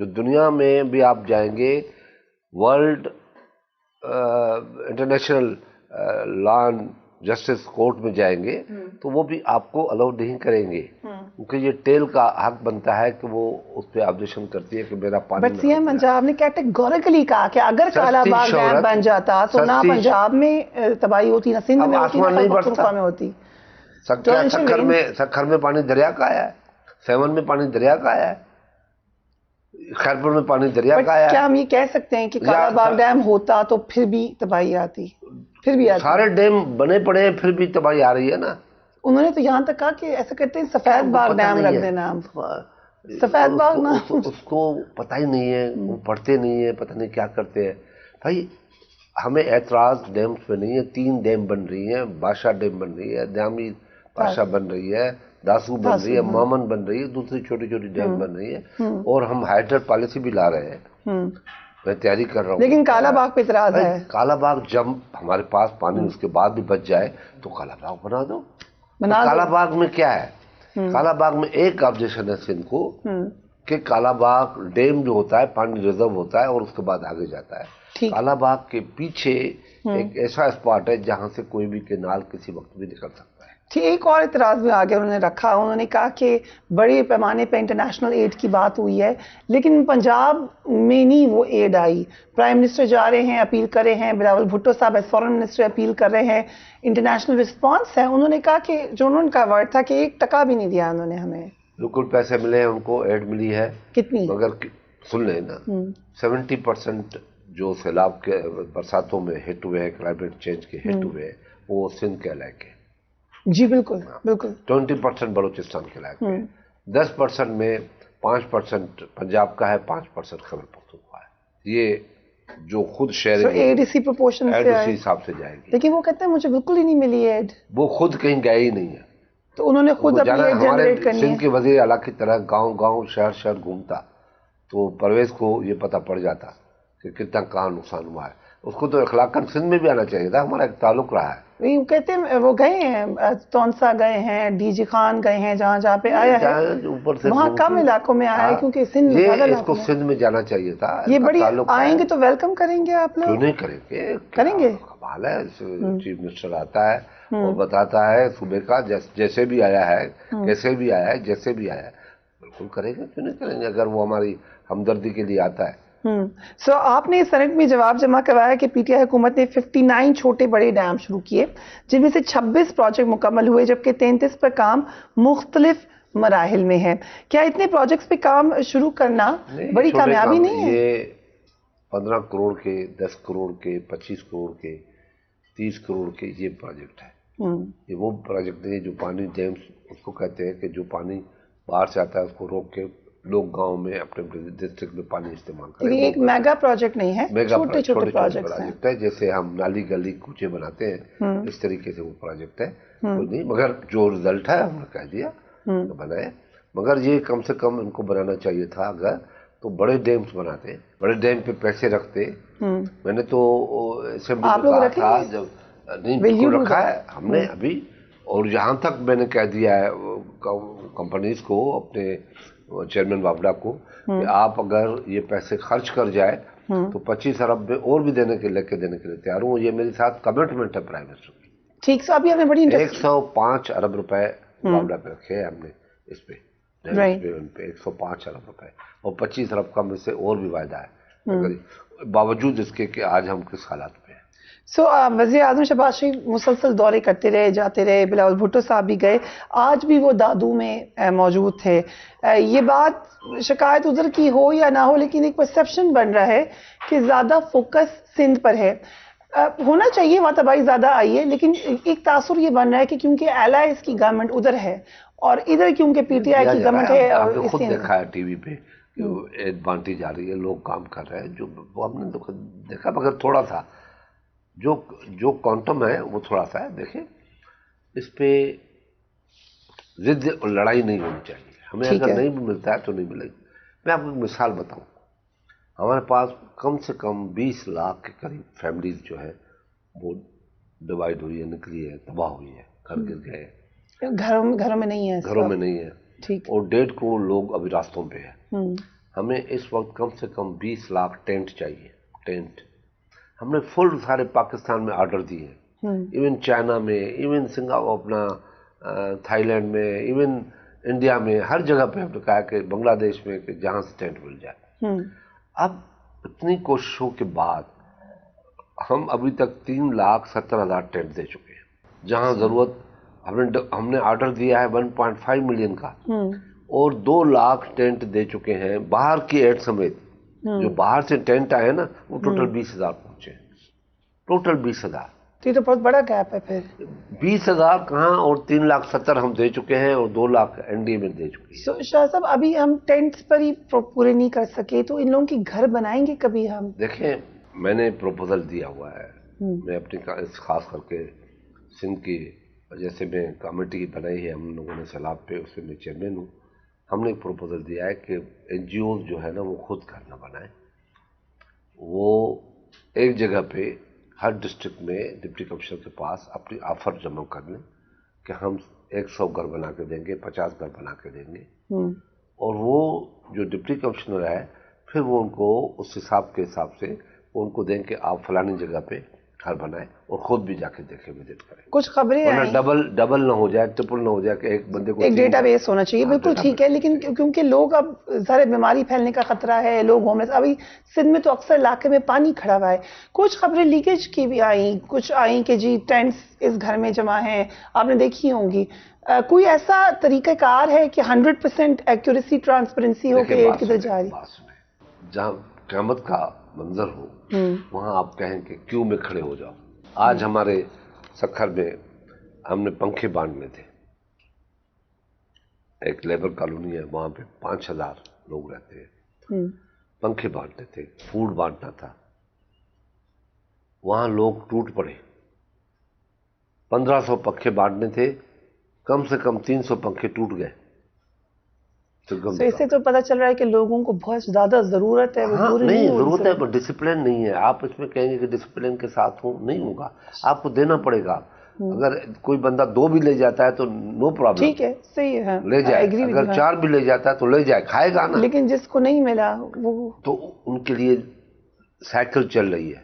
جو دنیا میں بھی آپ جائیں گے world international law and justice court میں جائیں گے تو وہ بھی آپ کو الاؤ نہیں کریں گے، کیونکہ یہ ٹیل کا حق بنتا ہے کہ وہ اس پہ آبجیکشن کرتی ہے کہ میرا پانی. بٹ سی ایم پنجاب نے کیٹیگوریکلی کہا کہ اگر کالا باغ ڈیم بن جاتا تو نہ پنجاب میں تباہی ہوتی، نہ سندھ میں ہوتی، نہ پختونخوا میں ہوتی. سکھر میں پانی دریا کا آیا ہے، سیون میں پانی دریا کا آیا ہے، خیرپور میں پانی دریا کا آیا ہے. کیا ہم یہ کہہ سکتے ہیں کہ کالا باغ ڈیم ہوتا تو پھر بھی تباہی آتی؟ پھر بھی آتی. سارے ڈیم بنے پڑے ہیں پھر بھی تباہی آ رہی ہے نا. انہوں نے تو یہاں تک کہا کہ ایسا کرتے ہیں سفید باغ ڈیم رکھ دینا. سفید باغ نا اس کو پتہ ہی نہیں ہے، وہ پڑھتے نہیں ہے، پتہ نہیں کیا کرتے ہیں. بھائی ہمیں اعتراض ڈیمز پہ نہیں ہے. 3 ڈیم بن رہی ہیں، بادشاہ ڈیم بن رہی ہے، دیامی بادشاہ بن رہی ہے، داسو بن رہی ہے، مامن بن رہی ہے، دوسری چھوٹی چھوٹی ڈیم بن رہی ہے، اور ہم ہائیڈرٹ پالیسی بھی لا رہے ہیں. میں تیاری کر رہا ہوں. لیکن کالا باغ پہ اعتراض ہے. کالا باغ جب ہمارے پاس پانی اس کے بعد بھی بچ جائے تو کالا باغ بنا دو. کالا باغ میں کیا ہے؟ کالا باغ میں ایک آبجیکشن ہے سندھ کو کہ کالا باغ ڈیم جو ہوتا ہے پانی ریزرو ہوتا ہے اور اس کے بعد آگے جاتا ہے. کالا باغ کے پیچھے ایک ایسا اسپاٹ ہے جہاں سے کوئی بھی کینال کسی وقت بھی نکل سکتا ہے. ایک اور اعتراض بھی آگے انہوں نے رکھا. انہوں نے کہا کہ بڑے پیمانے پہ انٹرنیشنل ایڈ کی بات ہوئی ہے لیکن پنجاب میں نہیں وہ ایڈ آئی. پرائم منسٹر جا رہے ہیں، اپیل کر رہے ہیں، بلاول بھٹو صاحب ایز فارن منسٹر اپیل کر رہے ہیں، انٹرنیشنل رسپانس ہے. انہوں نے کہا کہ جو انہوں نے کا ورڈ تھا کہ 1 ٹکا بھی نہیں دیا انہوں نے ہمیں. بالکل پیسے ملے ہیں، ان کو ایڈ ملی ہے. کتنی؟ مگر سن لیں نا 70% جو سیلاب کے برساتوں میں ہٹ ہوئے ہیں، کلائمیٹ چینج کے ہٹ ہوئے، وہ سندھ کے علاقے. جی بالکل بالکل. 20% بلوچستان کے علاقے، 10% میں 5% پنجاب کا ہے، 5% خیبر پختونخوا ہے. یہ جو خود شیئرنگ ایڈ اسی پروپورشن سے اسی حساب سے جائے گی. لیکن وہ کہتے ہیں مجھے بالکل ہی نہیں ملی ایڈ. وہ خود کہیں گئے ہی نہیں ہے تو انہوں نے خود اپنی ایڈ جنریٹ کرنی ہے. سندھ کے وزیر اعلیٰ کی طرح گاؤں گاؤں شہر شہر گھومتا تو پرویز کو یہ پتہ پڑ جاتا کہ کتنا کہاں نقصان ہوا ہے. اس کو تو اخلاقاً سندھ میں بھی آنا چاہیے تھا. ہمارا ایک تعلق رہا ہے. وہ کہتے ہیں وہ گئے ہیں تونسا گئے ہیں، ڈی جی خان گئے ہیں، جہاں جہاں پہ آیا ہے اوپر سے وہاں کم علاقوں میں آیا ہے کیونکہ سندھ میں زیادہ اس کو سندھ میں جانا چاہیے تھا. یہ بڑی آئیں گے تو ویلکم کریں گے آپ لوگ؟ کیوں نہیں کریں گے؟ کریں گے. کمال ہے. چیف منسٹر آتا ہے اور بتاتا ہے صوبے کا جیسے بھی آیا ہے، کیسے بھی آیا ہے، جیسے بھی آیا ہے، بالکل کریں گے. کیوں نہیں کریں گے اگر وہ ہماری ہمدردی کے لیے آتا ہے. سو آپ نے سینٹ میں جواب جمع کروایا کہ پی ٹی آئی حکومت نے 59 چھوٹے بڑے ڈیم شروع کیے جن میں سے 26 پروجیکٹ مکمل ہوئے جبکہ 33 پر کام مختلف مراحل میں ہے. کیا اتنے پروجیکٹس پہ کام شروع کرنا بڑی کامیابی نہیں ہے؟ یہ 15 کروڑ کے، 10 کروڑ کے، 25 کروڑ کے، 30 کروڑ کے یہ پروجیکٹ ہے. یہ وہ پروجیکٹ ہے جو پانی ڈیمز اس کو کہتے ہیں کہ جو پانی باہر سے آتا ہے اس کو روک کے لوگ گاؤں میں اپنے ڈسٹرکٹ میں پانی استعمال کریں. ایک میگا پروجیکٹ نہیں ہے، چھوٹے چھوٹے پروجیکٹ ہے. جیسے ہم نالی گلی کوچے بناتے ہیں اس طریقے سے وہ پروجیکٹ ہے. نہیں مگر جو رزلٹ ہے ہم نے کہہ دیا بنائے. مگر یہ کم سے کم ان کو بنانا چاہیے تھا اگر تو بڑے ڈیمز بناتے، بڑے ڈیم پہ پیسے رکھتے. میں نے تو اسمبلی میں کہا تھا جب نہیں بالکل رکھا ہے ہم نے ابھی. اور یہاں تک میں نے کہہ دیا ہے کمپنیز کو، اپنے چیئرمین وابڈا کو، کہ آپ اگر یہ پیسے خرچ کر جائے تو 25 ارب میں اور بھی دینے کے لیے تیار ہوں. یہ میرے ساتھ کمٹمنٹ ہے پرائم منسٹر کی. ٹھیک سے ابھی ہمیں بڑی 105 ارب روپے وابڈا پہ رکھے ہیں ہم نے اس پہ 105 ارب روپے اور 25 ارب کا مجھ سے اور بھی وعدہ ہے باوجود اس کے کہ آج ہم کس حالات پہ ہیں. سو وزیر اعظم شہباز شریف مسلسل دورے کرتے رہے، جاتے رہے. بلاول بھٹو صاحب بھی گئے، آج بھی وہ دادو میں موجود تھے. یہ بات شکایت ادھر کی ہو یا نہ ہو لیکن ایک پرسیپشن بن رہا ہے کہ زیادہ فوکس سندھ پر ہے. ہونا چاہیے وہاں تباہی زیادہ آئی ہے لیکن ایک تاثر یہ بن رہا ہے کہ کیونکہ ایلائز کی گورنمنٹ ادھر ہے اور ادھر کیونکہ پی ٹی آئی کی گورنمنٹ ہے. آپ نے خود دیکھا ہے ٹی وی پہ ایڈ بانٹی جا رہی ہے، لوگ کام کر رہے ہیں جو ہم نے دیکھا مگر تھوڑا سا جو کوانٹم ہے وہ تھوڑا سا ہے. دیکھیں اس پہ ضد اور لڑائی نہیں ہونی چاہیے. ہمیں اگر نہیں بھی ملتا ہے تو نہیں ملے گی. میں آپ کو ایک مثال بتاؤں. ہمارے پاس کم سے کم 20 لاکھ کے قریب فیملیز جو ہے وہ ڈیوائڈ ہوئی ہے، نکلی ہے، تباہ ہوئی ہے، گھر گر گئے، گھروں میں نہیں ہے، گھروں میں نہیں ہے. اور 1.5 کروڑ لوگ ابھی راستوں پہ ہیں. ہمیں اس وقت کم سے کم 20 لاکھ ٹینٹ چاہیے. ٹینٹ ہم نے فل سارے پاکستان میں آرڈر دیے ہیں, ایون چائنا میں, ایون سنگاپور, اپنا تھائی لینڈ میں, ایون انڈیا میں, ہر جگہ پہ ہم نے کہا کہ بنگلہ دیش میں کہ جہاں سے ٹینٹ مل جائے. اب اتنی کوششوں کے بعد ہم ابھی تک 3,70,000 ٹینٹ دے چکے ہیں. جہاں ضرورت ہم نے آرڈر دیا ہے 1.5 ملین کا, اور 2 لاکھ ٹینٹ دے چکے ہیں باہر کی ایڈ سمیت. جو باہر سے ٹینٹ آئے نا وہ ٹوٹل 20,000 پہنچے, ٹوٹل 20,000. تو یہ تو بہت بڑا گیپ ہے پھر. 20,000 کہاں, اور 3,70,000 ہم دے چکے ہیں, اور 2 لاکھ این ڈی میں دے چکے ہیں. شاہ صاحب ابھی ہم ٹینٹس پر ہی پورے نہیں کر سکے, تو ان لوگوں کی گھر بنائیں گے کبھی ہم؟ دیکھیں, میں نے پروپوزل دیا ہوا ہے, میں اپنی خاص کر کے سندھ کی, جیسے میں کمیٹی بنائی ہے ہم لوگوں نے سیلاب پہ, اس میں میں چیئرمین ہوں. ہم نے ایک پروپوزل دیا ہے کہ این جی اوز جو ہے نا وہ خود گھر نہ بنائیں, وہ ایک جگہ پہ ہر ڈسٹرکٹ میں ڈپٹی کمشنر کے پاس اپنی آفر جمع کر لیں کہ ہم 100 گھر بنا کے دیں گے, 50 گھر بنا کے دیں گے, اور وہ جو ڈپٹی کمشنر ہے پھر وہ ان کو اس حساب سے وہ ان کو دیں کہ آپ فلانی جگہ پہ گھر بنائیں, اور خود بھی جا کے دیکھیں, وزٹ کریں. کچھ خبریں آئیں, ڈبل نہ ہو جائے, ٹرپل نہ ہو جائے کہ ایک بندے کو ایک ڈیٹا بیس ہونا چاہیے. بالکل ٹھیک ہے, لیکن کیونکہ لوگ اب سارے بیماری پھیلنے کا خطرہ ہے, لوگ ہوملیس, ابھی سندھ میں تو اکثر علاقے میں پانی کھڑا ہوا ہے. کچھ خبریں لیکیج کی بھی آئیں, کچھ آئیں کہ جی ٹینٹس اس گھر میں جمع ہیں, آپ نے دیکھی ہوں گی. کوئی ایسا طریقہ کار ہے کہ 100% ایکوریسی, ٹرانسپیرنسی ہو کہ ایڈ کدھر جا رہی؟ جہاں قیامت کا منظر ہو وہاں آپ کہیں کہ کیوں میں کھڑے ہو جاؤ. آج ہمارے سکھر میں ہم نے پنکھے بانٹنے تھے, ایک لیبر کالونی ہے وہاں پہ 5,000 لوگ رہتے ہیں, پنکھے بانٹنے تھے, فوڈ بانٹنا تھا. وہاں لوگ ٹوٹ پڑے, 1,500 پنکھے بانٹنے تھے, کم سے کم 300 پنکھے ٹوٹ گئے. تو اس سے تو پتہ چل رہا ہے کہ لوگوں کو بہت زیادہ ضرورت ہے. ہاں نہیں ضرورت ہے, پر ڈسپلن نہیں ہے. آپ اس میں کہیں گے کہ ڈسپلن کے ساتھ ہوں, نہیں ہوگا, آپ کو دینا پڑے گا. اگر کوئی بندہ 2 بھی لے جاتا ہے تو نو پرابلم, ٹھیک ہے, صحیح ہے, لے جائے. اگر 4 بھی لے جاتا ہے تو لے جائے, کھائے گا نا. لیکن جس کو نہیں ملا وہ تو ان کے لیے سائیکل چل رہی ہے,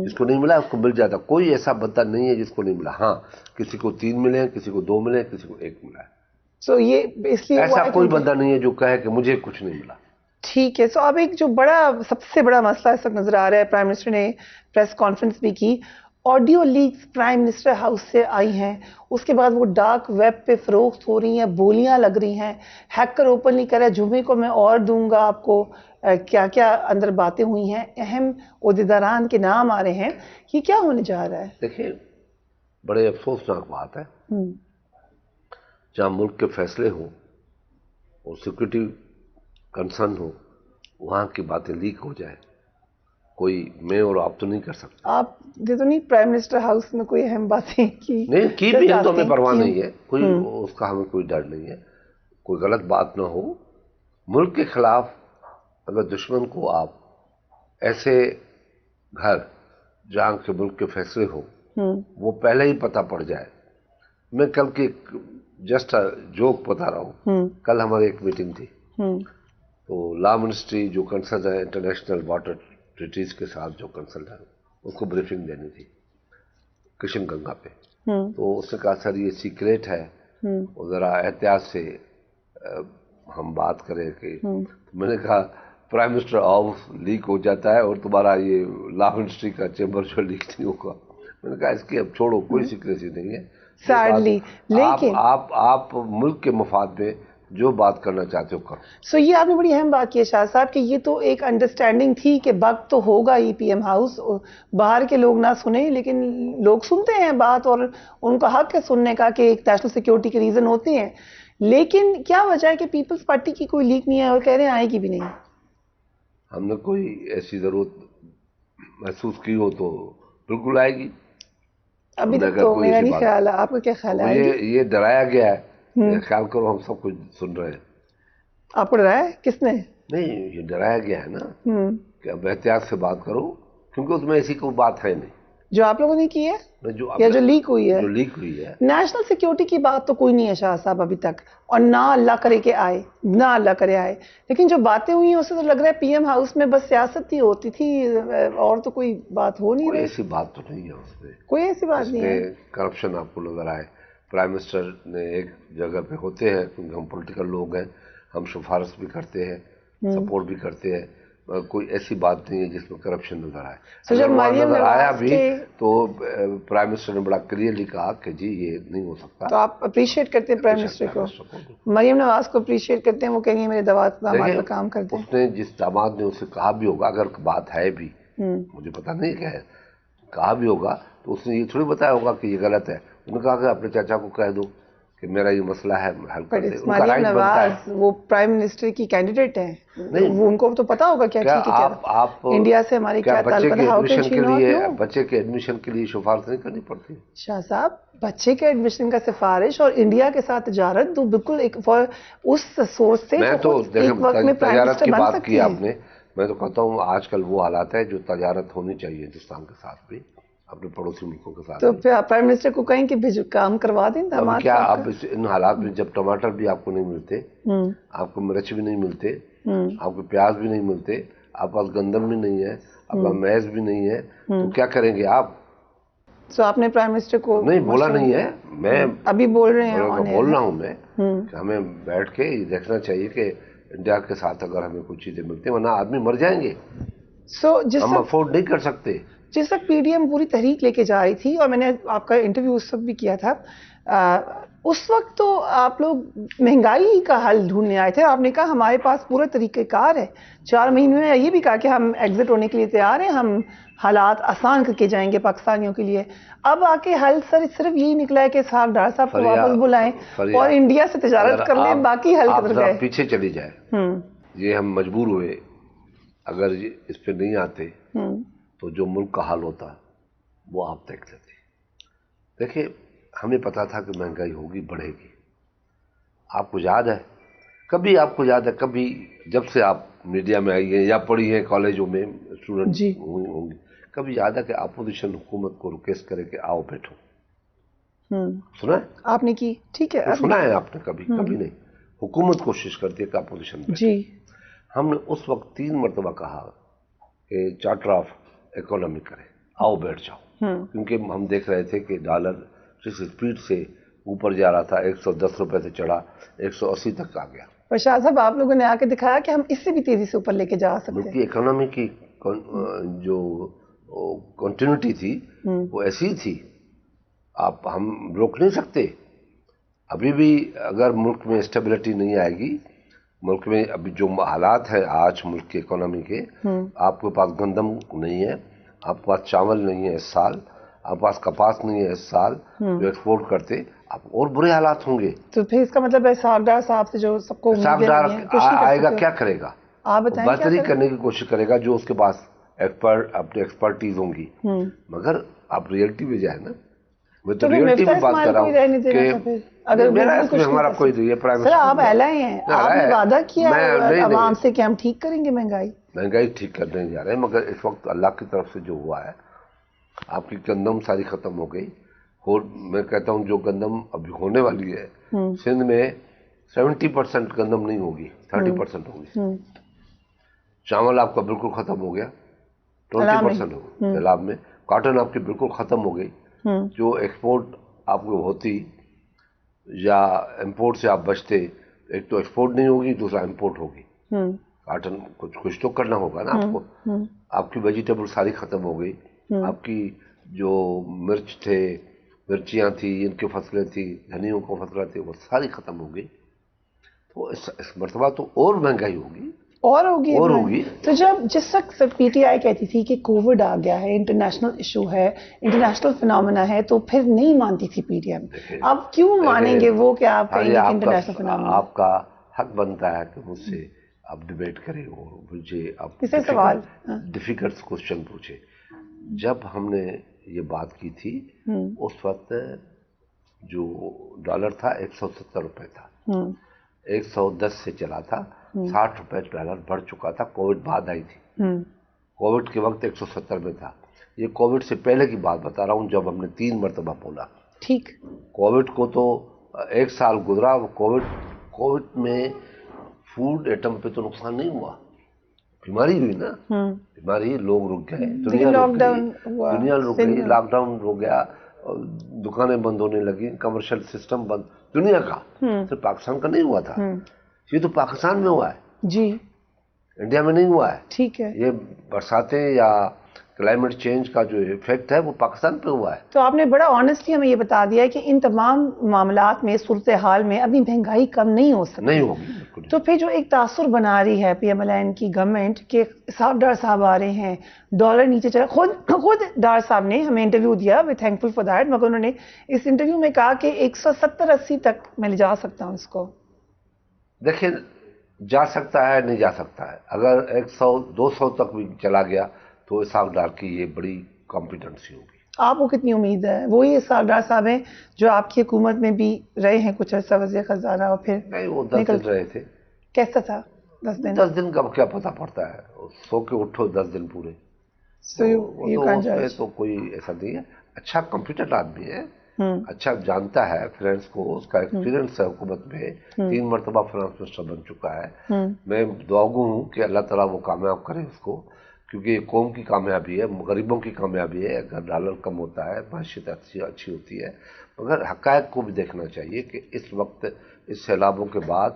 جس کو نہیں ملا اس کو مل جاتا. کوئی ایسا بندہ نہیں ہے جس کو نہیں ملا. ہاں کسی کو 3 ملے, کسی کو 2 ملے, کسی کو 1 ملا ہے. سو یہ اس لیے ایسا کوئی بندہ نہیں ہے جو کہے کہ مجھے کچھ نہیں ملا. ٹھیک ہے. سو اب ایک جو سب سے بڑا مسئلہ اس وقت نظر آ رہا ہے, پرائم منسٹر نے پریس کانفرنس بھی کی, audio leaks prime minister house سے آئی ہیں, اس کے بعد وہ ڈارک ویب پہ فروخت ہو رہی ہیں, بولیاں لگ رہی ہیں, ہیکر اوپنلی کہہ رہا ہے جمعے کو میں اور دوں گا آپ کو. کیا کیا اندر باتیں ہوئی ہیں, اہم عہدیداران کے نام آ رہے ہیں, یہ کیا ہونے جا رہا ہے؟ دیکھیں بڑے افسوسناک بات ہے, جہاں ملک کے فیصلے ہوں اور سیکورٹی کنسرن ہو وہاں کی باتیں لیک ہو جائے. کوئی میں اور آپ تو نہیں کر سکتے. آپ یہ تو نہیں پرائم منسٹر ہاؤس میں کوئی اہم باتیں کی؟ نہیں کی بھی ہم تو ہمیں پرواہ نہیں ہے, کوئی اس کا ہمیں کوئی ڈر نہیں ہے. کوئی غلط بات نہ ہو. ملک کے خلاف اگر دشمن کو آپ ایسے گھر جہاں کے ملک کے فیصلے ہو وہ پہلے ہی پتہ پڑ جائے. میں کل کی جسٹ جوک بتا رہا ہوں, کل ہماری ایک میٹنگ تھی تو لا منسٹری جو کنسرن ہے انٹرنیشنل واٹر ٹریٹیز کے ساتھ جو کنسرن ہے اس کو بریفنگ دینی تھی کشن گنگا پہ. تو اس نے کہا سر یہ سیکریٹ ہے اور ذرا احتیاط سے ہم بات کریں کہ. میں نے کہا پرائم منسٹر ہاؤس لیک ہو جاتا ہے اور تمہارا یہ لا منسٹری کا چیمبر جو لیک نہیں ہوگا. میں نے کہا اس کی اب چھوڑو, کوئی سیکریسی نہیں ہے. سیڈلی لیکن آپ ملک کے مفاد میں جو بات کرنا چاہتے ہو کرو. سو یہ آپ نے بڑی اہم بات کی ہے شاہ صاحب کہ یہ تو ایک انڈرسٹینڈنگ تھی کہ بگ تو ہوگا ای پی ایم ہاؤس, باہر کے لوگ نہ سنیں لیکن لوگ سنتے ہیں بات اور ان کا حق ہے سننے کا کہ ایک نیشنل سیکیورٹی کے ریزن ہوتے ہیں. لیکن کیا وجہ ہے کہ پیپلز پارٹی کی کوئی لیک نہیں ہے اور کہہ رہے ہیں آئے گی بھی نہیں؟ ہم نے کوئی ایسی ضرورت محسوس کی ہو تو بالکل آئے گی. ابھی تک تو میرا نہیں خیال ہے, آپ کا کیا خیال ہے؟ یہ ڈرایا گیا ہے, خیال کرو ہم سب کچھ سن رہے ہیں. آپ کو ڈرایا ہے کس نے؟ نہیں یہ ڈرایا گیا ہے نا کہ اب احتیاط سے بات کرو, کیونکہ اس میں ایسی کوئی بات ہے نہیں. جو آپ لوگوں نے کی ہے یا جو لیک ہوئی ہے؟ جو لیک ہوئی ہے. نیشنل سیکیورٹی کی بات تو کوئی نہیں ہے شاہ صاحب ابھی تک, اور نہ اللہ کرے کہ آئے, نہ اللہ کرے آئے, لیکن جو باتیں ہوئی ہیں اس سے تو لگ رہا ہے پی ایم ہاؤس میں بس سیاست ہی ہوتی تھی اور تو کوئی بات ہو نہیں رہی. ایسی بات تو نہیں ہے اس میں, کوئی ایسی بات نہیں ہے. کرپشن آپ کو نظر آئے, پرائم منسٹر نے ایک جگہ پہ ہوتے ہیں کیونکہ ہم پولیٹیکل لوگ ہیں, ہم سفارش بھی کرتے ہیں, سپورٹ بھی کرتے ہیں, کوئی ایسی بات نہیں ہے جس میں کرپشن نظر آئے. جب مریم نظر آیا نواز بھی تو پرائم منسٹر نے بڑا کلیئرلی کہا کہ جی یہ نہیں ہو سکتا. تو آپ اپریشیٹ کرتے ہیں پرائم منسٹر کو, مریم نواز کو اپریشیٹ کرتے ہیں, وہ کہیں گے میرے داماد پہ کام کرتے ہیں. اس نے جس داماد نے اسے کہا بھی ہوگا, اگر بات ہے بھی, مجھے پتا نہیں کیا ہے, کہا بھی ہوگا تو اس نے یہ تھوڑی بتایا ہوگا کہ یہ غلط ہے. انہوں نے کہا کہ اپنے چاچا کو کہہ دو کہ میرا یہ مسئلہ ہے, حل کر دے. مریم نواز وہ پرائم منسٹر کی کینڈیڈیٹ ہیں, وہ ان کو تو پتا ہوگا کیا ٹھیک ہے, آپ انڈیا سے ہماری کیا تعلق ہے. بچے کے ایڈمیشن کے لیے سفارش نہیں کرنی پڑتی شاہ صاحب, بچے کے ایڈمیشن کا سفارش اور انڈیا کے ساتھ تجارت تو بالکل ایک اس سوچ سے میں تو دیکھیں تجارت کی بات کی آپ نے, میں تو کہتا ہوں آج کل وہ حالات ہے جو تجارت ہونی چاہیے ہندوستان کے ساتھ بھی, اپنے پڑوسی ملکوں کے ساتھ. تو پھر پرائم منسٹر کو کہیں کہ کام کروا دیں. کیا اب ان حالات میں جب ٹماٹر بھی آپ کو نہیں ملتے, آپ کو مرچ بھی نہیں ملتے, آپ کو پیاز بھی نہیں ملتے, آپ پاس گندم بھی نہیں ہے, آپ پاس میز بھی نہیں ہے, تو کیا کریں گے آپ؟ تو آپ نے پرائم منسٹر کو نہیں بولا نہیں ہے, میں ابھی بول رہے ہیں, بول رہا ہوں میں کہ ہمیں بیٹھ کے یہ دیکھنا چاہیے کہ انڈیا کے ساتھ اگر ہمیں کچھ چیزیں ملتی ہیں, ورنہ آدمی مر جائیں گے, ہم افورڈ نہیں کر سکتے. جس وقت پی ڈی ایم پوری تحریک لے کے جا رہی تھی, اور میں نے آپ کا انٹرویو اس وقت بھی کیا تھا, اس وقت تو آپ لوگ مہنگائی کا حل ڈھونڈنے آئے تھے. آپ نے کہا ہمارے پاس پورا طریقہ کار ہے, 4 مہینے میں یہ بھی کہا کہ ہم ایگزٹ ہونے کے لیے تیار ہیں, ہم حالات آسان کر کے جائیں گے پاکستانیوں کے لیے. اب آ کے حل صرف یہی نکلا ہے کہ اسحاق ڈار صاحب کو واپس بلائیں اور انڈیا سے تجارت کر لیں, باقی حل کدھر گئے؟ پیچھے چلی جائے, یہ ہم مجبور ہوئے, اگر اس پہ نہیں آتے تو جو ملک کا حال ہوتا وہ آپ دیکھ لیتے. دیکھیں ہمیں پتا تھا کہ مہنگائی ہوگی, بڑھے گی. آپ کو یاد ہے کبھی, آپ کو یاد ہے کبھی جب سے آپ میڈیا میں آئی ہیں یا پڑھی ہیں کالجوں میں اسٹوڈنٹ ہوں گے, کبھی یاد ہے کہ اپوزیشن حکومت کو ریکویسٹ کرے کہ آؤ بیٹھو؟ سنا ہے آپ نے کی؟ ٹھیک ہے, سنا ہے آپ نے کبھی؟ کبھی نہیں. حکومت کوشش کرتی ہے کہ اپوزیشن بیٹھے. ہم نے اس وقت 3 مرتبہ کہا کہ چارٹر آف اکانومی کرے, آؤ بیٹھ جاؤ, کیونکہ ہم دیکھ رہے تھے کہ ڈالر جس اسپیڈ سے اوپر جا رہا تھا, 110 روپے سے چڑھا 180 تک آ گیا. پر شاہ صاحب آپ لوگوں نے آ کے دکھایا کہ ہم اس سے بھی تیزی سے اوپر لے کے جا سکتے ہیں. ملک کی اکانومی کی جو کنٹینیوٹی تھی وہ ایسی تھی, ہم روک نہیں سکتے. ابھی بھی اگر ملک میں اسٹیبلٹی نہیں آئے گی, ملک میں ابھی جو حالات ہیں آج ملک کے اکانومی کے, آپ کے پاس گندم نہیں ہے, آپ کے پاس چاول نہیں ہے اس سال, آپ کے پاس کپاس نہیں ہے اس سال جو ایکسپورٹ کرتے, آپ اور برے حالات ہوں گے. تو پھر اس کا مطلب ہے اسحاق ڈار صاحب سے جو سب کو اسحاق ڈار آئے گا کیا کرے گا؟ آپ بتائیں. بہتری کرنے کی کوشش کرے گا جو اس کے پاس اپنی ایکسپرٹیز ہوں گی, مگر آپ ریئلٹی میں جائیں نا. میں تو ریئلٹی میں بات کر رہا ہوں کہ اگر میرا اس میں ہمارا کوئی نہیں ہے. پرائم سر آپ ایلائے ہیں, آپ نے وعدہ کیا عوام سے کہ ہم ٹھیک کریں گے مہنگائی ٹھیک کرنے جا رہے ہیں, مگر اس وقت اللہ کی طرف سے جو ہوا ہے, آپ کی گندم ساری ختم ہو گئی. اور میں کہتا ہوں جو گندم ابھی ہونے والی ہے سندھ میں 70% گندم نہیں ہوگی, 30% ہوگی. چاول آپ کا بالکل ختم ہو گیا, 20% ہوگا سیلاب میں. کاٹن آپ کی بالکل ختم ہو گئی. جو ایکسپورٹ آپ کو ہوتی یا امپورٹ سے آپ بچتے, ایک تو ایکسپورٹ نہیں ہوگی, دوسرا امپورٹ ہوگی. کاٹن کچھ تو کرنا ہوگا نا آپ کو. آپ کی ویجیٹیبل ساری ختم ہو گئی. آپ کی جو مرچیاں تھیں, ان کی فصلیں تھیں, دھنیوں کو فصلیں تھیں, وہ ساری ختم ہو گئی. تو اس مرتبہ تو اور مہنگائی ہوگی, اور ہوگی. تو جس وقت پی ٹی آئی کہتی تھی کہ کووڈ آ گیا ہے, انٹرنیشنل ایشو ہے, انٹرنیشنل فنامنا ہے, تو پھر نہیں مانتی تھی پی ٹی ایم. اب کیوں مانیں گے وہ کہ آپ کہیں گے کہ انٹرنیشنل فنامنا؟ آپ کا حق بنتا ہے کہ مجھ سے آپ ڈیبیٹ کریں اور مجھے آپ سوال ڈیفیکلٹ کوشچن پوچھے. جب ہم نے یہ بات کی تھی اس وقت جو ڈالر تھا 170 روپے تھا, 110 سے چلا تھا, 60 روپے ڈالر بڑھ چکا تھا. کووڈ بعد آئی تھی, کووڈ کے وقت 170 میں تھا. یہ کووڈ سے پہلے کی بات بتا رہا ہوں جب ہم نے 3 مرتبہ بولا. ٹھیک. کووڈ کو تو 1 سال گزرا. کووڈ میں فوڈ ایٹم پہ تو نقصان نہیں ہوا, بیماری ہوئی نا, بیماری, لوگ رک گئے, دنیا رک گئی, لاک ڈاؤن ہو گیا, دکانیں بند ہونے لگی, کمرشل سسٹم بند, دنیا کا, صرف پاکستان کا نہیں ہوا تھا. یہ تو پاکستان میں ہوا ہے جی, انڈیا میں نہیں ہوا ہے. ٹھیک ہے. یہ برساتیں یا کلائمیٹ چینج کا جو افیکٹ ہے وہ پاکستان پہ ہوا ہے. تو آپ نے بڑا آنیسٹلی ہمیں یہ بتا دیا ہے کہ ان تمام معاملات میں, صورتحال میں ابھی مہنگائی کم نہیں ہو سکتی. نہیں ہوگی بالکل. تو پھر جو ایک تاثر بنا رہی ہے PMLN کی گورنمنٹ کہ ڈار صاحب آ رہے ہیں, ڈالر نیچے چلا, خود ڈار صاحب نے ہمیں انٹرویو دیا, وی تھینکفل فار دیٹ, مگر انہوں نے اس انٹرویو میں کہا کہ 170-80 تک میں لے جا سکتا ہوں اس کو. دیکھیں جا سکتا ہے, نہیں جا سکتا ہے. اگر 100-200 تک بھی چلا گیا تو اسحاق ڈار کی یہ بڑی کمپیٹنسی ہوگی. آپ کو کتنی امید ہے؟ وہی اسحاق ڈار صاحب ہیں جو آپ کی حکومت میں بھی رہے ہیں کچھ عرصہ وزیر خزانہ, اور پھر نہیں وہ 10 دن رہے تھے. کیسا تھا 10 دن؟ 10 دن کا کیا پتہ پڑتا ہے, سو کے اٹھو 10 دن پورے. تو کوئی ایسا نہیں ہے. اچھا کمپیٹنٹ آدمی ہے, اچھا جانتا ہے فائنانس کو, اس کا ایکسپیرینس ہے حکومت میں, 3 مرتبہ فائنانس منسٹر بن چکا ہے. میں دعاگو ہوں کہ اللہ تعالیٰ وہ کامیاب کرے اس کو, کیونکہ یہ قوم کی کامیابی ہے, غریبوں کی کامیابی ہے. اگر ڈالر کم ہوتا ہے معیشت اچھی ہوتی ہے, مگر حقائق کو بھی دیکھنا چاہیے کہ اس وقت اس سیلابوں کے بعد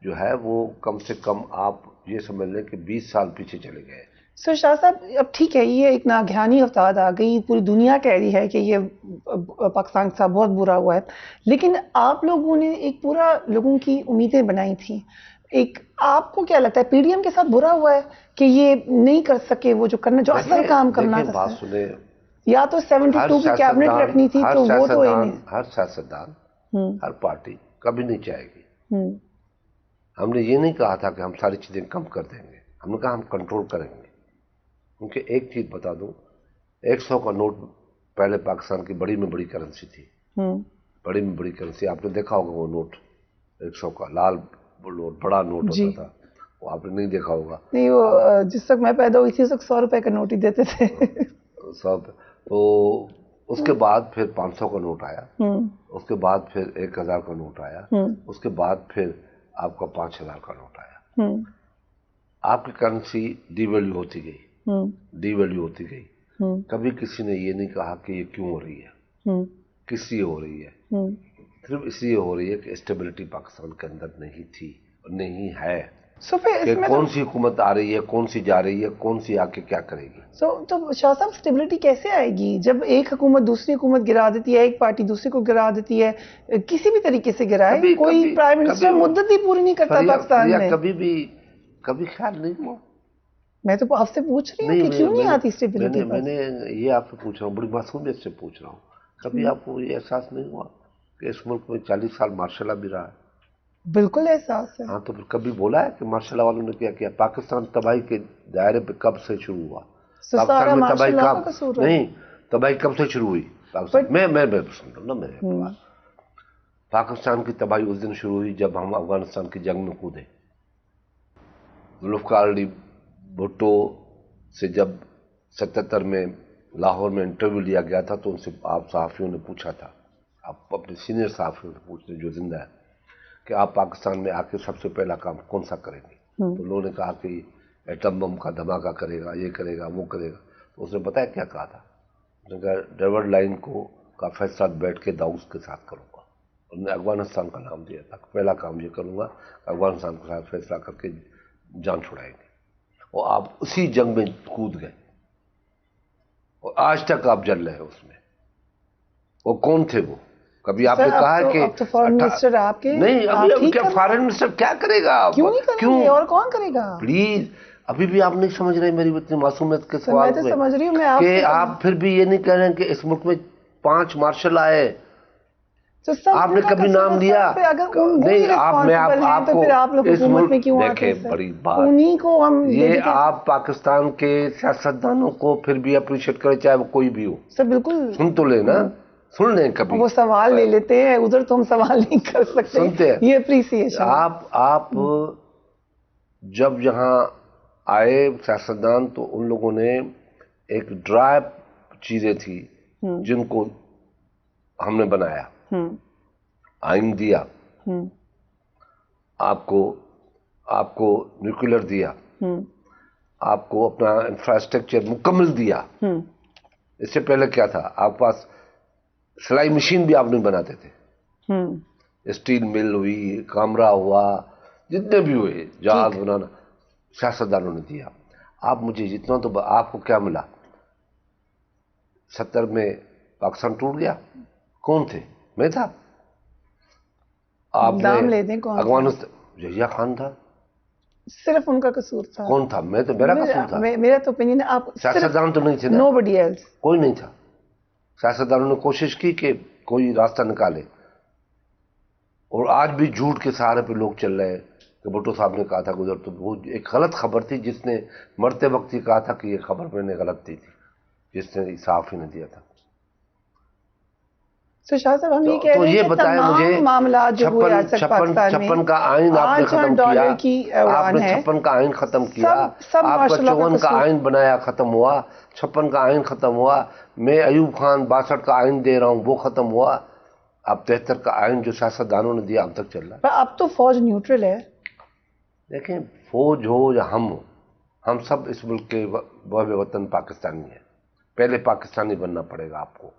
جو ہے وہ کم سے کم آپ یہ سمجھ لیں کہ 20 سال پیچھے چلے گئے. سر شاہ صاحب, اب ٹھیک ہے یہ ایک ناگہانی آفات آ گئی, پوری دنیا کہہ رہی ہے کہ یہ پاکستان کے ساتھ بہت برا ہوا ہے, لیکن آپ لوگوں نے ایک پورا لوگوں کی امیدیں بنائی تھیں. ایک آپ کو کیا لگتا ہے PDM کے ساتھ برا ہوا ہے کہ یہ نہیں کر سکے وہ جو کرنا, جو اصل کام کرنا تھا؟ بات سنیں, یا تو 72 کی کیبنٹ رکھنی تھی تو وہ تو ہر سیاستدان, ہر پارٹی کبھی نہیں چاہے گی. ہم نے یہ نہیں کہا تھا کہ ہم ساری چیزیں کم کر دیں گے, ہم نے کہا ہم کنٹرول کریں گے. کیونکہ ایک چیز بتا دوں, 100 کا نوٹ پہلے پاکستان کی بڑی میں بڑی کرنسی تھی. بڑی میں بڑی کرنسی, آپ نے دیکھا ہوگا وہ نوٹ 100 کا لال نوٹ, بڑا نوٹ ہوتا تھا, وہ آپ نے نہیں دیکھا ہوگا. نہیں, وہ جس وقت میں پیدا ہوئی تھی اس وقت 100 روپے کا نوٹ ہی دیتے تھے. تو اس کے بعد پھر 500 کا نوٹ آیا, اس کے بعد پھر 1000 کا نوٹ آیا, اس کے بعد پھر آپ کا 5000 کا نوٹ آیا. آپ کی کرنسی ڈی ویلیو ہوتی گئی. کبھی کسی نے یہ نہیں کہا کہ یہ کیوں ہو رہی ہے, کس لیے ہو رہی ہے. صرف اس لیے ہو رہی ہے کہ اسٹیبلٹی پاکستان کے اندر نہیں تھی اور نہیں ہے. کہ کون سی حکومت آ رہی ہے, کون سی جا رہی ہے, کون سی آ کے کیا کرے گی. تو شاہ صاحب اسٹیبلٹی کیسے آئے گی جب ایک حکومت دوسری حکومت گرا دیتی ہے, ایک پارٹی دوسری کو گرا دیتی ہے, کسی بھی طریقے سے گرائے, کوئی پرائم منسٹر مدت بھی پوری نہیں کرتا پاکستان میں. کبھی خیال نہیں ہوا. میں تو آپ سے پوچھ رہی ہوں کہ کیوں نہیں آتی اسٹیبلٹی. میں نے یہ آپ سے پوچھ رہا ہوں, بڑی معصومیت سے پوچھ رہا ہوں. کبھی آپ کو یہ احساس نہیں ہوا کہ اس ملک میں 40 سال مارشل لا بھی رہا ہے؟ بالکل احساس ہے. ہاں, تو پھر کبھی بولا ہے کہ مارشل لا والوں نے کیا کیا؟ پاکستان تباہی کے دائرے پہ کب سے شروع ہوا؟ پاکستان میں تباہی نہیں, تباہی کب سے شروع ہوئی پاکستان میں سن رہا ہوں نا, پاکستان کی تباہی اس دن شروع ہوئی جب ہم افغانستان کی جنگ میں کودے. ذوالفقار علی بھٹو سے جب 77 میں لاہور میں انٹرویو لیا گیا تھا تو ان سے آپ صحافیوں نے پوچھا تھا, آپ اپنے سینئر صحافیوں سے پوچھتے جو زندہ ہے, کہ آپ پاکستان میں آ کے سب سے پہلا کام کون سا کریں گے؟ تو انہوں نے کہا کہ ایٹم بم کا دھماکہ کرے گا, یہ کرے گا, وہ کرے گا. تو اس نے بتایا کیا کہا تھا, اس نے کہا ڈیوڈ لائن کا فیصلہ بیٹھ کے داؤس کے ساتھ کروں گا. انہوں نے افغانستان کا نام دیا تھا, پہلا کام یہ کروں گا افغانستان کے ساتھ فیصلہ کر کے جان چھڑائیں گے. اور آپ اسی جنگ میں کود گئے اور آج تک آپ جل رہے ہیں اس میں. وہ کون تھے وہ؟ کبھی آپ نے کہا کہ فارن منسٹر آپ کے نہیں, ابھی کیا فارن منسٹر کیا کرے گا؟ کیوں اور کون کرے گا؟ پلیز, ابھی بھی آپ نہیں سمجھ رہے میری اتنی معصومیت کے سوال میں سمجھ رہی ہوں کہ آپ پھر بھی یہ نہیں کہہ رہے ہیں کہ اس ملک میں 5 مارشل آئے, آپ نے کبھی نام لیا نہیں. آپ کو اس ملک دیکھیں, بڑی بات یہ آپ پاکستان کے سیاستدانوں کو پھر بھی اپریشیٹ کرے, چاہے وہ کوئی بھی ہو. سر بالکل سن تو لیں نا, سن لیں کبھی. وہ سوال لے لیتے ہیں ادھر, تو ہم سوال نہیں کر سکتے. سنتے ہیں یہ اپریسیشن. آپ جب یہاں آئے سیاستدان تو ان لوگوں نے ایک ڈرائی چیزیں تھی جن کو ہم نے بنایا. آئین دیا, آپ کو نیوکلیر دیا, آپ کو اپنا انفراسٹرکچر مکمل دیا. اس سے پہلے کیا تھا, آپ پاس سلائی مشین بھی آپ نہیں بناتے تھے. اسٹیل مل ہوئی, کامرا ہوا, جتنے بھی ہوئے جہاز بنانا سیاستدانوں نے دیا. آپ مجھے جتنا تو آپ کو کیا ملا؟ 70 میں پاکستان ٹوٹ گیا, کون تھے؟ میں تھا. آپ نے افغانستان یحییٰ خان تھا, صرف ان کا قصور تھا. کون تھا؟ میں تو, میرا قصور تھا. میرا تو اوپینین ہے, آپ سیاستدان تو نہیں تھے نا, nobody else. کوئی نہیں تھا. سیاستدانوں نے کوشش کی کہ کوئی راستہ نکالے, اور آج بھی جھوٹ کے سہارے پہ لوگ چل رہے ہیں کہ بھٹو صاحب نے کہا تھا گزر, تو وہ ایک غلط خبر تھی جس نے مرتے وقت ہی کہا تھا کہ یہ خبر میں نے غلط دی تھی, جس نے صحافی نے دیا تھا. تو شاہ صاحب ہم یہ کہہ رہے ہیں کہ تمام معاملات جو ہوئے آج تک پاکستان میں, 56 کا آئین آپ نے ختم کیا, آپ نے 56 کا آئین ختم کیا, آپ کا 54 کا آئین بنایا ختم ہوا, 56 کا آئین ختم ہوا, میں ایوب خان 62 کا آئین دے رہا ہوں وہ ختم ہوا, اب 73 کا آئین جو سیاستدانوں نے دیا اب تک چل رہا ہے. اب تو فوج نیوٹرل ہے. دیکھیں فوج ہو یا ہم سب اس ملک کے باب وطن پاکستانی ہیں. پہلے پاکستانی بننا پڑے گا آپ کو.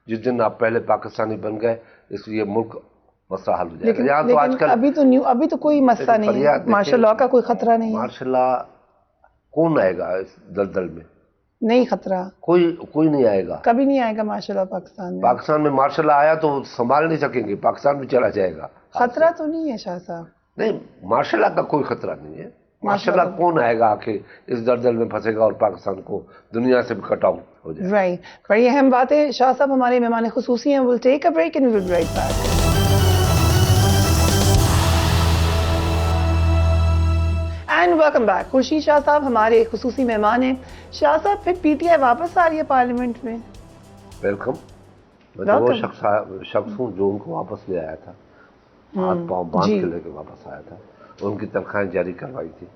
جس دن آپ پہلے پاکستانی بن گئے اس لیے ملک مسئلہ حل ہو جائے گا. یہاں تو آج کل ابھی تو کوئی مسئلہ نہیں ہے, مارشل لاء کا کوئی خطرہ نہیں ہے. مارشل لاء کون آئے گا اس دلدل میں؟ نہیں خطرہ کوئی نہیں آئے گا, کبھی نہیں آئے گا مارشل لاء پاکستان میں. پاکستان میں مارشل لاء آیا تو سنبھال نہیں سکیں گے, پاکستان بھی چلا جائے گا. خطرہ تو نہیں ہے شاہ صاحب. نہیں, مارشل لاء کا کوئی خطرہ نہیں ہے. ماشاء اللہ کون آئے گا کہ اس دلدل میں پھنسے گا اور پاکستان کو دنیا سے بھی کٹ آؤٹ ہو جائے. رائٹ, بڑی اہم بات ہے. شاہ صاحب ہمارے مہمان خصوصی ہیں. we'll take a break and we'll be right back. And welcome back. Khurshid Shah صاحب ہمارے خصوصی مہمان ہیں. شاہ صاحب پھر پی ٹی آئی واپس آ رہی ہے پارلیمنٹ میں. ویلکم. میں وہ شخص ہوں جو ان کو واپس لے آیا تھا, ہاتھ پاؤں باندھ کے لے کے واپس آیا تھا. ان کی تنخواہیں جاری کروائی تھی,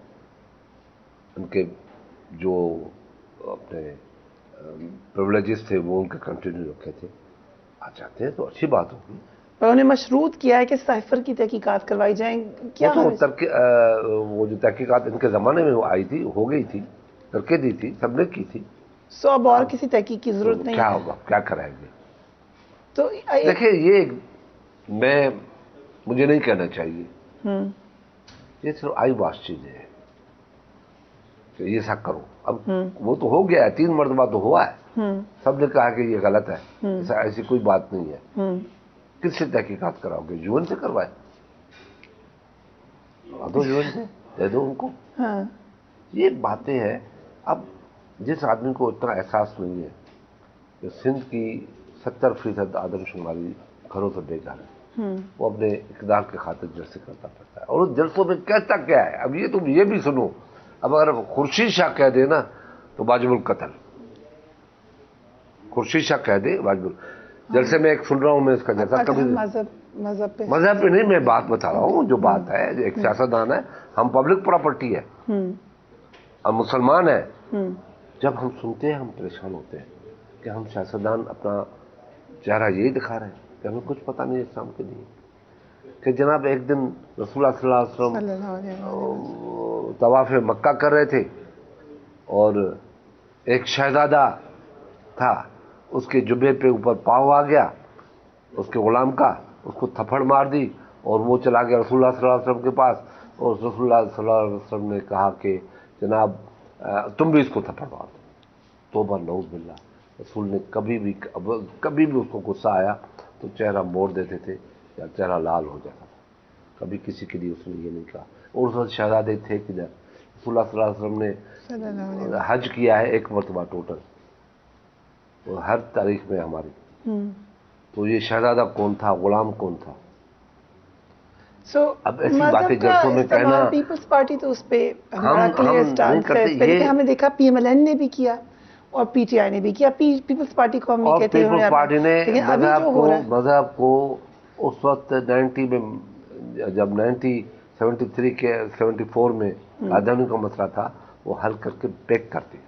ان کے جو اپنے پرولیجز تھے وہ ان کے کنٹینیو رکھے تھے. آ جاتے ہیں تو اچھی بات ہوگی. پر انہیں مشروط کیا ہے کہ سائفر کی تحقیقات کروائی جائیں. کیا وہ جو تحقیقات ان کے زمانے میں آئی تھی, ہو گئی تھی, کر کے دی تھی, سب نے کی تھی. سو اب اور کسی تحقیق کی ضرورت نہیں. کیا ہوگا, کیا کرائیں گے؟ تو دیکھیں یہ مجھے نہیں کہنا چاہیے, یہ صرف آئی واش چیزیں ہیں کہ یہ سا کرو. اب وہ تو ہو گیا ہے, 3 مرتبہ تو ہوا ہے, سب نے کہا کہ یہ غلط ہے, ایسی کوئی بات نہیں ہے. کس سے تحقیقات کراؤ گے؟ یون سے کروائے, دو یون سے دے دو ان کو. یہ باتیں ہیں. اب جس آدمی کو اتنا احساس نہیں ہے کہ سندھ کی 70% آدم شماری گھروں سے بے گھر ہے, وہ اپنے اقدار کے خاطر جلسے کرتا پڑتا ہے, اور اس جلسوں میں کہتا کیا ہے. اب یہ تم یہ بھی سنو, اب اگر خورشید شاہ کہہ دے نا تو واجب القتل. خورشید شاہ کہہ دے واجب جلسے میں ایک سن رہا ہوں میں اس کا جیسا کبھی مذہب پہ نہیں, میں بات بتا رہا ہوں جو بات ہے. ایک سیاستدان ہے, ہم پبلک پراپرٹی ہے, ہم مسلمان ہیں. جب ہم سنتے ہیں ہم پریشان ہوتے ہیں کہ ہم سیاستدان اپنا چہرہ یہی دکھا رہے ہیں کہ ہمیں کچھ پتہ نہیں اسلام کے لیے. کہ جناب ایک دن رسول اللہ صلی اللہ علیہ وسلم طواف مکہ کر رہے تھے, اور ایک شہزادہ تھا, اس کے جبے پہ اوپر پاؤں آ گیا اس کے غلام کا, اس کو تھپڑ مار دی اور وہ چلا گیا رسول اللہ صلی اللہ علیہ وسلم کے پاس. اور رسول اللہ صلی اللہ علیہ وسلم نے کہا کہ جناب تم بھی اس کو تھپڑ مار دو. توبہ نعوذ باللہ. رسول نے کبھی بھی اس کو غصہ آیا تو چہرہ موڑ دیتے تھے یا چہرہ لال ہو جاتا تھا. کبھی کسی کے لیے اس نے یہ نہیں کہا. اور اس وقت شہزادے تھے کدھر؟ رسول اللہ صلی اللہ علیہ وسلم نے حج کیا ہے 1 مرتبہ ٹوٹل, ہر تاریخ میں ہماری. تو یہ شہزادہ کون تھا, غلام کون تھا؟ اب ایسی باتیں جلسوں میں کہنا. پیپلز پارٹی تو اس پہ ہم نے دیکھا پی ایم ایل این نے بھی کیا اور پی ٹی آئی نے بھی کیا. پیپلز پارٹی کو ہم یہ کہتے ہیں پیپلز پارٹی نے مذہب کو اس وقت 90 میں, جب 1973 کے 74 میں آزادی کا مسئلہ تھا, وہ حل کر کے بیک کر دیا.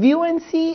VONC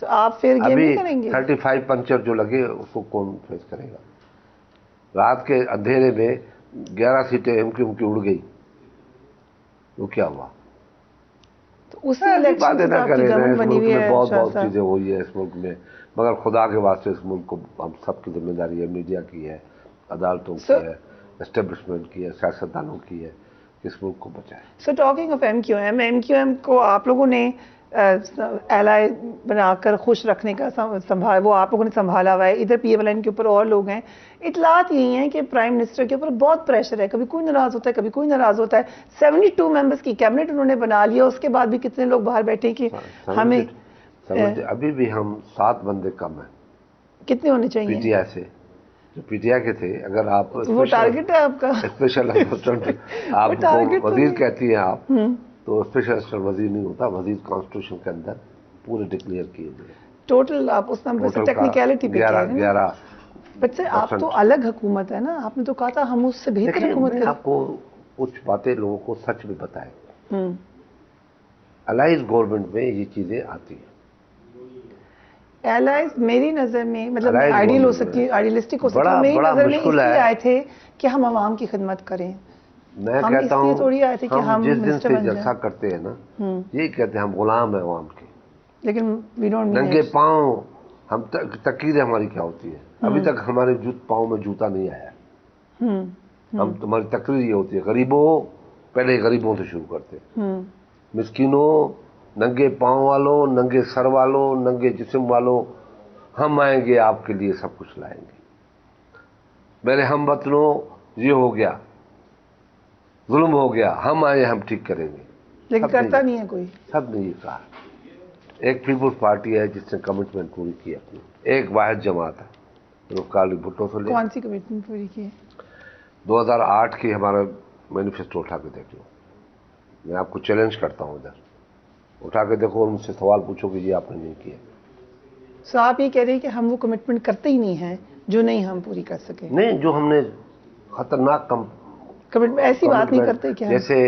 تو آپ فیئر گیم ابھی نہیں کریں گے؟ 35 پنچر جو لگے اس کو کون فیس کرے گا؟ رات کے اندھیرے میں 11 سیٹیں ایم کیو کی اڑ گئی، وہ کیا ہوا؟ تو اسی الیکشن باتیں سے نہ تو آپ کی کریں. گورنمنٹ اس بنی ملک ہوئی میں ہے بہت شاہ بہت صاحب. چیزیں ہوئی ہیں اس ملک میں، مگر خدا کے واسطے اس ملک کو ہم سب کی ذمہ داری ہے، میڈیا کی ہے، عدالتوں کی ہے، اسٹیبلشمنٹ کی ہے، سیاستدانوں کی ہے کہ اس ملک کو بچائے. So talking of M Q M کو آپ لوگوں نے ایلائی بنا کر خوش رکھنے کا وہ آپ لوگوں نے سنبھالا ہوا ہے. ادھر پی ایل این کے اوپر اور لوگ ہیں. اطلاعات یہی ہیں کہ پرائم منسٹر کے اوپر بہت پریشر ہے، کبھی کوئی ناراض ہوتا ہے کبھی کوئی ناراض ہوتا ہے. 72 ممبرس کی کیبنٹ انہوں نے بنا لیا، اس کے بعد بھی کتنے لوگ باہر بیٹھے کہ ہمیں ابھی بھی ہم 7 بندے کم ہیں کتنے ہونے پی چاہیے. ٹی آئی سے، جو پی ٹی آئی کے تھے. اگر آپ وہ ٹارگٹ ہے آپ کا، اسپیشل اسسٹنٹ آپ کو وزیر کہتی ہیں آپ، تو اسپیشل اسسٹنٹ وزیر نہیں ہوتا، وزیر کانسٹیٹیوشن کے اندر پورے ڈکلیئر کیے ہوئے. ٹوٹل آپ اس نمبر سے ٹیکنیکلٹی پہ کہہ رہے ہیں. 11 بٹ سر آپ تو الگ حکومت ہے نا، آپ نے تو کہا تھا ہم اس سے بہتر حکومت میں کریں. آپ کو کچھ باتیں لوگوں کو سچ بھی بتائیں. الائز گورنمنٹ میں یہ چیزیں آتی ہیں. ایلائز میری نظر میں مطلب Allies آئیڈیل ہو government سکتی ہے، میں آئیڈیلسٹک ہو سکتی ہے. میری بڑا نظر میں اس مشکل لیے ہے. آئے تھے کہ ہم عوام کی خدمت کریں. میں ہم کہتا اس لیے تھوڑی آئے تھے کہ ہوں ہم جس دن منسٹر سے بن جلسہ جائیں. کرتے ہیں نا، یہی کہتے ہیں ہم غلام ہیں عوام کے، لیکن وی ڈونٹ مین ننگے پاؤں. ہم تقریر ہماری کیا ہوتی ہے؟ ابھی تک ہمارے پاؤں میں جوتا نہیں آیا. ہم تمہاری تقریر یہ ہوتی ہے، غریبوں پہلے غریبوں سے شروع کرتے ہیں، مسکینوں، ننگے پاؤں والوں، ننگے سر والوں، ننگے جسم والوں، ہم آئیں گے آپ کے لیے سب کچھ لائیں گے. میرے ہم وطنوں یہ ہو گیا، ظلم ہو گیا، ہم آئے ہم ٹھیک کریں گے. لیکن کرتا نہیں ہے کوئی. سب نے یہ کہا. ایک پیپلز پارٹی ہے جس نے کمٹمنٹ پوری کی اپنی، ایک واحد جماعت ہے ذوالفقار علی بھٹو سے لے. کون سی کمٹمنٹ پوری کی ہے؟ 2008 کی ہمارا مینیفیسٹو اٹھا کے دیکھ لو. میں آپ کو چیلنج کرتا ہوں، ادھر اٹھا کے دیکھو اور مجھ سے سوال پوچھو کہ یہ آپ نے نہیں کیا. سو آپ یہ کہہ رہے ہیں کہ ہم وہ کمٹمنٹ کرتے ہی نہیں ہیں جو نہیں ہم پوری کر سکے. نہیں، جو ہم نے خطرناک کمٹمنٹ ایسی بات نہیں کرتے کہ جیسے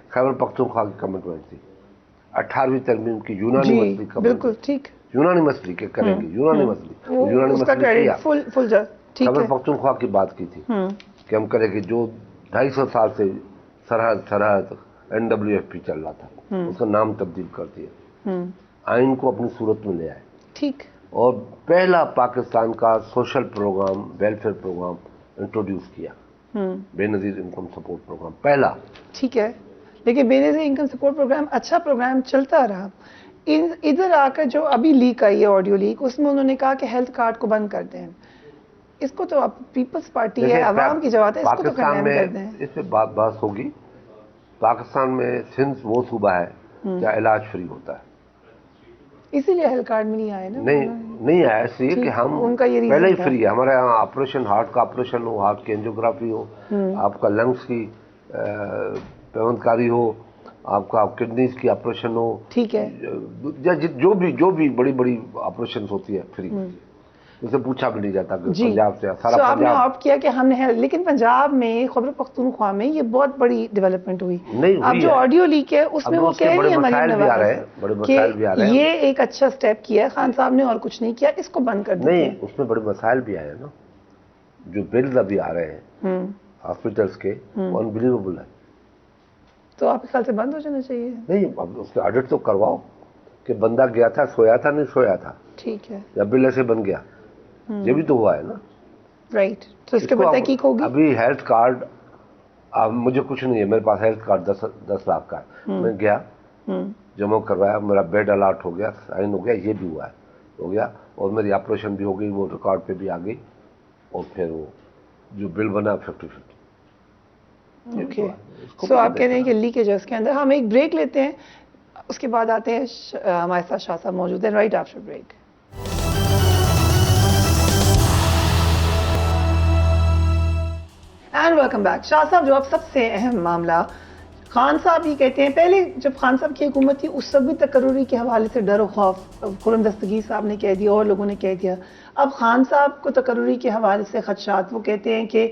خیبر پختونخوا کی کمٹمنٹ تھی، 18ویں ترمیم کی یونانی جی مسئلے کا بالکل ٹھیک. یونانی مسئلے کے کریں گے، یونانی مسئلے، یونانی اس کا مسئلے کریڈٹ فل ٹھیک خیبر ہے. پختونخوا کی بات کی تھی کہ ہم کریں گے. جو 250 سال سے سرحد NWFP چل رہا تھا، اس کا نام تبدیل کر دیا، آئین کو اپنی صورت میں لے آئے. ٹھیک. اور پہلا پاکستان کا social programme, welfare programme introduce کیا، بے نظیر انکم سپورٹ پروگرام پہلا. ٹھیک ہے، لیکن بے نظیر انکم سپورٹ پروگرام اچھا پروگرام چلتا رہا. ادھر آ کر جو ابھی لیک آئی ہے آڈیو لیک، اس میں انہوں نے کہا کہ ہیلتھ کارڈ کو بند کر دیں. اس کو تو اب پیپلز پارٹی ہے، عوام کی جماعت ہے، اس کو تو پاکستان کنڈیم میں کر دیں. اس پہ بات ہوگی. پاکستان میں سندھ وہ صوبہ ہے جہاں علاج فری ہوتا ہے. اسی لیے ہیلتھ کارڈ میں نہیں آئے نا. نہیں آیا اس لیے کہ ہم ان کا یہ ریزن پہلے ہی تھا. فری ہے. ہمارے یہاں آپریشن، ہارٹ کا آپریشن ہو، ہارٹ کی اینجیوگرافی ہو، آپ کا لنگس کی پیوندکاری ہو، آپ کا کڈنیز کی آپریشن ہو، ٹھیک ہے، جو بھی بڑی بڑی آپریشن ہوتی ہے فری ہوتی ہے. اسے پوچھا بھی نہیں جاتا کہ جی. پنجاب سے سو آپ نے آپٹ کیا کہ ہم نے، لیکن پنجاب میں خیبر پختونخوا میں یہ بہت بڑی ڈیولپمنٹ ہوئی. اب جو آڈیو لیک ہے اس میں وہ کہہ رہی ہیں مریم نواز کہ یہ ایک اچھا سٹیپ کیا ہے خان صاحب نے اور کچھ نہیں کیا، اس کو بند کر دیں. نہیں، اس میں بڑے مسائل بھی آئے ہیں نا. جو بلز ابھی آ رہے ہیں ہاسپٹلس کے، وہ انبلیویبل ہے. تو آپ کے خیال سے بند ہو جانا چاہیے. نہیں، اب اس کے آڈٹ تو کرواؤ کہ بندہ گیا تھا، سویا تھا نہیں سویا تھا، ٹھیک ہے، یا بل ایسے بن گیا. یہ بھی تو ہوا ہے نا. رائٹ. تو اس کے بعد تحقیق ہوگی. ابھی ہیلتھ کارڈ، اب مجھے کچھ نہیں ہے، میرے پاس ہیلتھ کارڈ 10 لاکھ کا ہے. میں گیا، جمع کروایا، میرا بیڈ الاٹ ہو گیا، سائن ہو گیا، یہ بھی ہو گیا، اور میری آپریشن بھی ہو گئی، وہ ریکارڈ پہ بھی آ گئی، اور پھر وہ جو بل بنا 50-50. اوکے. سو آپ کہہ رہے ہیں کہ لیکیج ہے اس کے اندر. ہم ایک بریک لیتے ہیں، اس کے بعد آتے ہیں. ہمارے ساتھ شاہ صاحب موجود ہیں right after break. And welcome back. Shah صاحب، جو اب سب سے اہم معاملہ، خان صاحب یہ کہتے ہیں، پہلے جب خان صاحب کی حکومت تھی اس وقت بھی تقرری کے حوالے سے ڈر و خوف خرم دستگیر صاحب نے کہہ دیا اور لوگوں نے کہہ دیا. اب خان صاحب کو تقرری کے حوالے سے خدشات، وہ کہتے ہیں کہ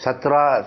17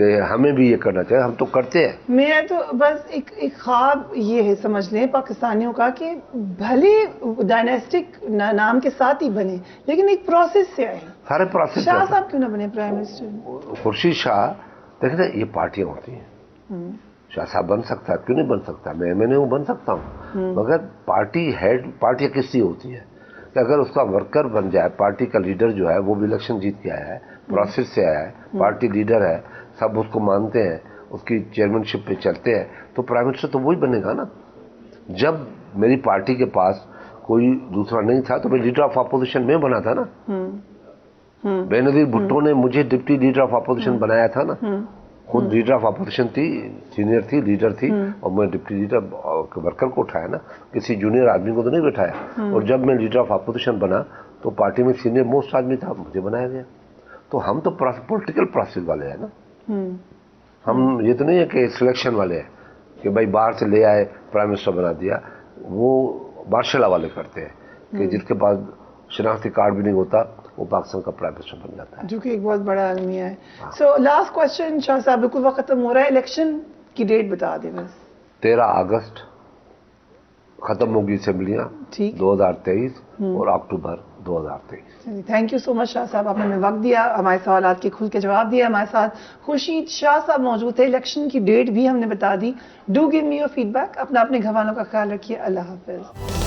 کہ ہمیں بھی یہ کرنا چاہیے, ہم تو کرتے ہیں. میں تو بس ایک خواب یہ ہے سمجھ لیں پاکستانیوں کا کہ بھلے ڈائنیسٹک نام کے ساتھ ہی بنے لیکن ایک پروسیس سے آئے. سارے پروسیس. شاہ صاحب کیوں نہ بنے پرائم منسٹر؟ خورشید شاہ دیکھیں نا, یہ پارٹیاں ہوتی ہیں. شاہ صاحب بن سکتا ہے, کیوں نہیں بن سکتا؟ میں نے وہ بن سکتا ہوں, مگر پارٹی ہیڈ پارٹی کس لیے ہوتی ہے کہ اگر اس کا ورکر بن جائے, پارٹی کا لیڈر جو ہے وہ بھی الیکشن جیت کے آیا ہے, پروسیس سے آیا ہے, پارٹی لیڈر ہے, سب اس کو مانتے ہیں, اس کی چیئرمین شپ پہ چلتے ہیں, تو پرائم منسٹر تو وہی بنے گا نا. جب میری پارٹی کے پاس کوئی دوسرا نہیں تھا تو میں لیڈر آف اپوزیشن میں بنا تھا نا. بے نظیر بھٹو نے مجھے ڈپٹی لیڈر آف اپوزیشن بنایا تھا نا. خود لیڈر آف اپوزیشن تھی, سینئر تھی, لیڈر تھی, اور میں ڈپٹی لیڈر ورکر کو اٹھایا نا, کسی جونیئر آدمی کو تو نہیں بٹھایا. اور جب میں لیڈر آف اپوزیشن بنا تو پارٹی میں سینئر موسٹ آدمی تھا, مجھے بنایا گیا. تو ہم تو پولیٹیکل پروسیس والے ہیں نا. ہم یہ تو نہیں ہے کہ سلیکشن والے ہیں کہ بھائی باہر سے لے آئے پرائم منسٹر بنا دیا. وہ مارشل والے کرتے ہیں کہ جس کے پاس شناختی کارڈ بھی نہیں ہوتا وہ پاکستان کا پرائم منسٹر بن جاتا ہے, جو کہ ایک بہت بڑا المیہ ہے. سو لاسٹ کوشچن شاہ صاحب, بالکل وقت ختم ہو رہا ہے, الیکشن کی ڈیٹ بتا دیں بس. 13 اگست ختم ہوگی اسمبلیاں 2023 اور اکتوبر 2023. تھینک یو سو مچ شاہ صاحب, آپ نے ہمیں وقت دیا, ہمارے سوالات کے کھل کے جواب دیا. ہمارے ساتھ خورشید شاہ صاحب موجود تھے. الیکشن کی ڈیٹ بھی ہم نے بتا دی. Do give me your feedback. اپنے گھر والوں کا خیال رکھیے. اللہ حافظ.